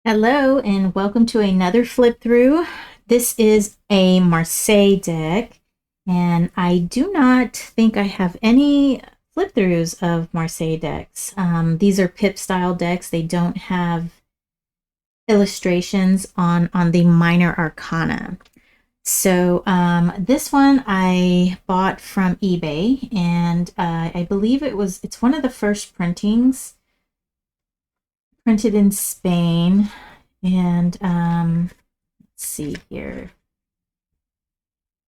Hello and welcome to another flip through. This is a Marseille deck, and I do not think I have any flip throughs of Marseille decks. These are pip style decks. They don't have illustrations on the minor arcana. So this one I bought from eBay, and I believe it's one of the first printings, printed in Spain. And let's see here.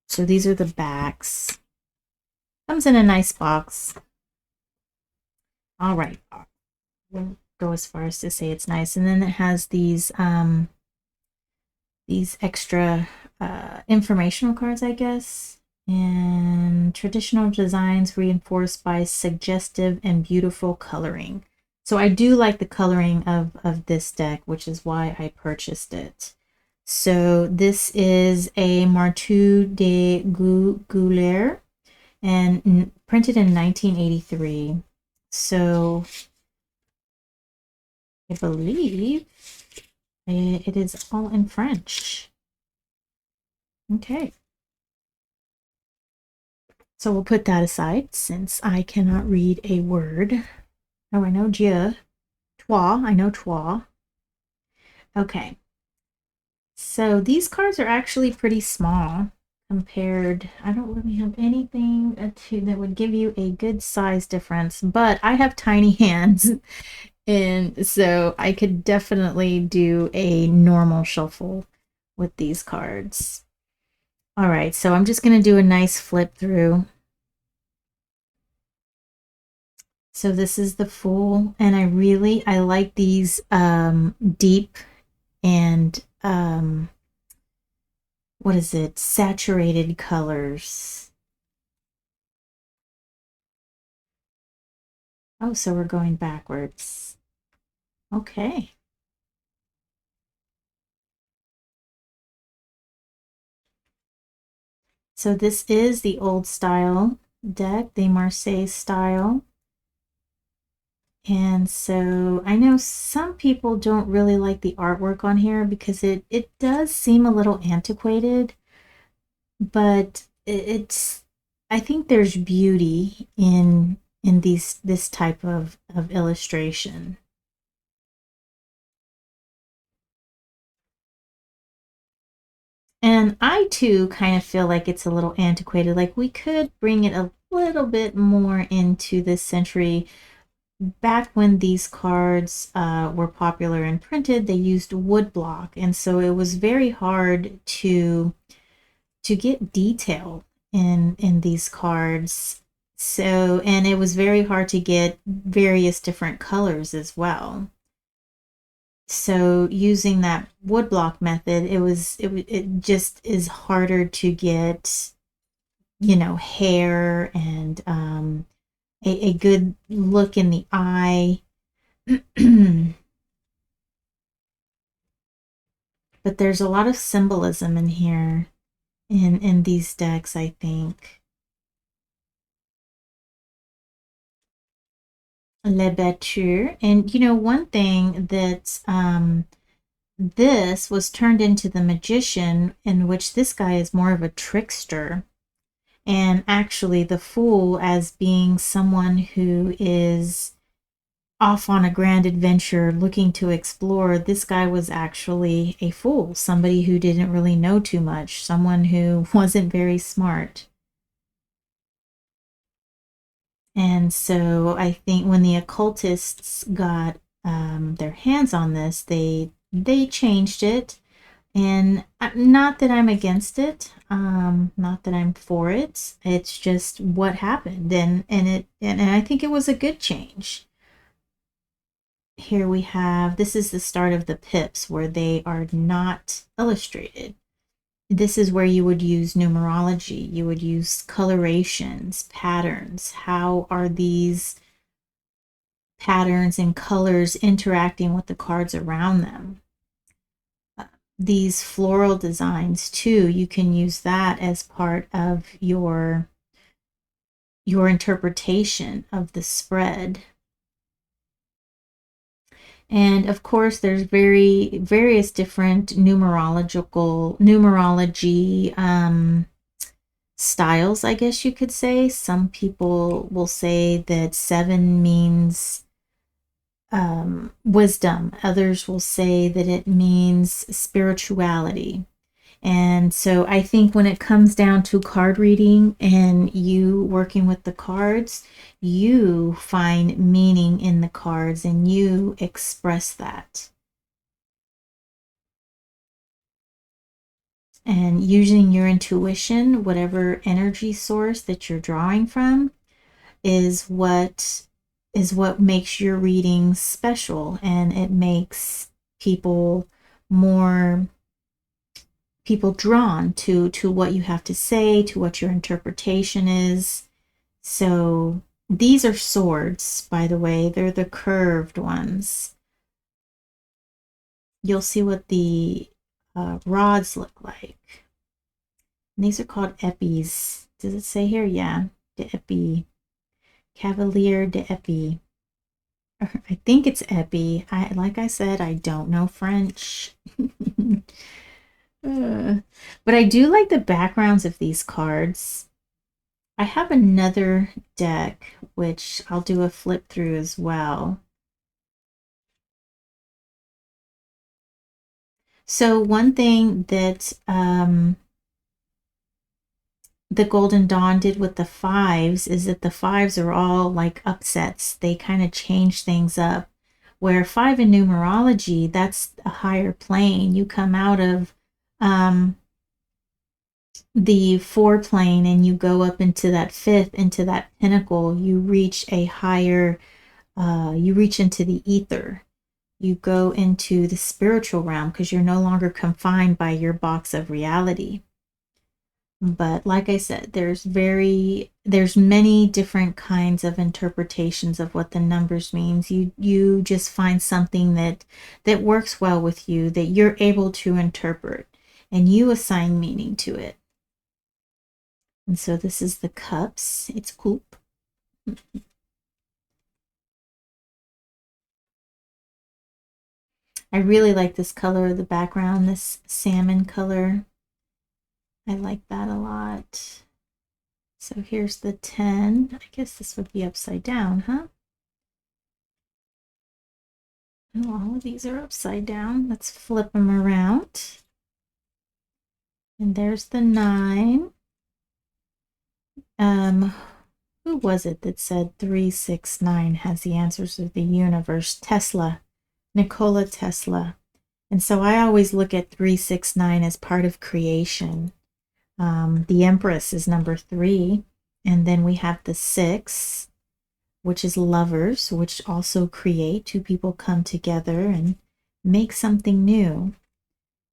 So these are the backs. Comes in a nice box. All right. We'll go as far as to say it's nice. And then it has these extra informational cards, I guess. And traditional designs reinforced by suggestive and beautiful coloring. So I do like the coloring of this deck, which is why I purchased it. So this is a Marteau de Guler and printed in 1983. So I believe it is all in French. Okay. So we'll put that aside since I cannot read a word. Oh, I know Dieu. Toi. I know toi. Okay. So these cards are actually pretty small compared. I don't really have anything that would give you a good size difference, but I have tiny hands, and so I could definitely do a normal shuffle with these cards. All right, so I'm just going to do a nice flip through. So this is the Fool, and I like these deep and what is it? Saturated colors. Oh, so we're going backwards. Okay. So this is the old style deck, the Marseille style. And so I know some people don't really like the artwork on here because it does seem a little antiquated, but it's I think there's beauty in this type of illustration. And I too kind of feel like it's a little antiquated. Like we could bring it a little bit more into this century. Back when these cards were popular and printed, they used woodblock, and so it was very hard to get detail in these cards. So, and it was very hard to get various different colors as well. So using that woodblock method, it just is harder to get, hair and a good look in the eye. But there's a lot of symbolism in here in these decks, I think. Le Batteur. And one thing that this was turned into the Magician, in which this guy is more of a trickster. And actually, the Fool as being someone who is off on a grand adventure looking to explore. This guy was actually a fool, somebody who didn't really know too much, someone who wasn't very smart. And so I think when the occultists got their hands on this, they changed it. And not that I'm against it, not that I'm for it. It's just what happened, and I think it was a good change. Here we have, this is the start of the pips where they are not illustrated. This is where you would use numerology, you would use colorations, patterns. How are these patterns and colors interacting with the cards around them? These floral designs too, you can use that as part of your interpretation of the spread. And of course, there's various different numerology styles, I guess you could say. Some people will say that 7 means wisdom. Others will say that it means spirituality. And so I think when it comes down to card reading and you working with the cards, you find meaning in the cards and you express that. And using your intuition, whatever energy source that you're drawing from, is what makes your readings special, and it makes people more drawn to what you have to say, to what your interpretation is. So these are swords, by the way. They're the curved ones. You'll see what the rods look like. And these are called epis. Does it say here? Yeah, the epi. Cavalier de epi. I think it's epi. Like I said, I don't know French. But I do like the backgrounds of these cards. I have another deck, which I'll do a flip through as well. So one thing that the Golden Dawn did with the fives is that the fives are all like upsets. They kind of change things up. Where 5 in numerology, that's a higher plane. You come out of the 4 plane and you go up into that 5th, into that pinnacle. You reach a higher, you reach into the ether. You go into the spiritual realm because you're no longer confined by your box of reality. But like I said, there's many different kinds of interpretations of what the numbers means. You just find something that works well with you, that you're able to interpret, and you assign meaning to it. And so this is the cups. It's coupe. I really like this color of the background, this salmon color. I like that a lot. So here's the 10. I guess this would be upside down, huh? Oh, all of these are upside down. Let's flip them around. And there's the 9. Who was it that said 369 has the answers of the universe? Tesla, Nikola Tesla. And so I always look at 369 as part of creation. The Empress is number 3. And then we have the 6, which is lovers, which also create. 2 people come together and make something new.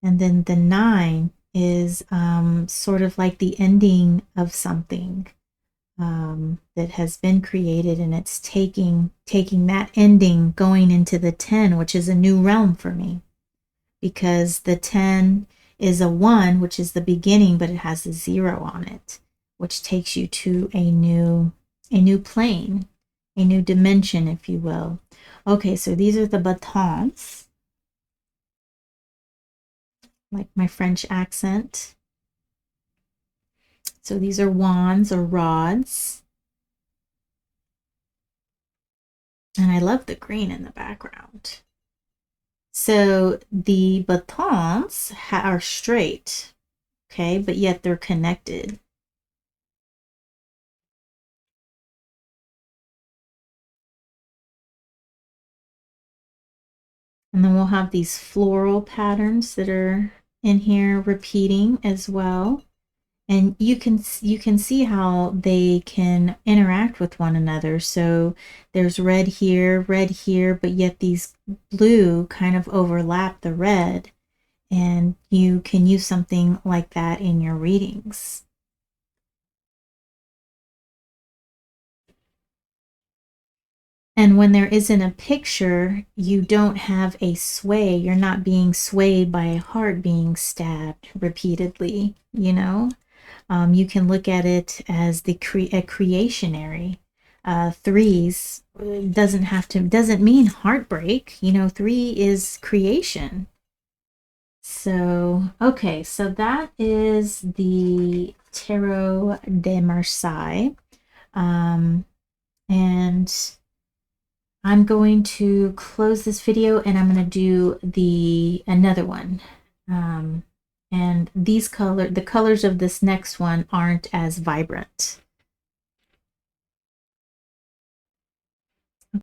And then the 9 is sort of like the ending of something that has been created, and it's taking that ending, going into the 10, which is a new realm for me, because the 10 is a 1, which is the beginning, but it has a 0 on it, which takes you to a new plane, a new dimension, if you will. Okay, so these are the batons, like my French accent. So these are wands or rods. And I love the green in the background. So the batons are straight, okay, but yet they're connected. And then we'll have these floral patterns that are in here repeating as well. And you can see how they can interact with one another. So there's red here, but yet these blue kind of overlap the red. And you can use something like that in your readings. And when there isn't a picture, you don't have a sway. You're not being swayed by a heart being stabbed repeatedly, you know? You can look at it as a creationary. threes doesn't mean heartbreak. You know, 3 is creation. So, okay, so that is the Tarot de Marseille. And I'm going to close this video and I'm going to do another one. And the colors of this next one aren't as vibrant.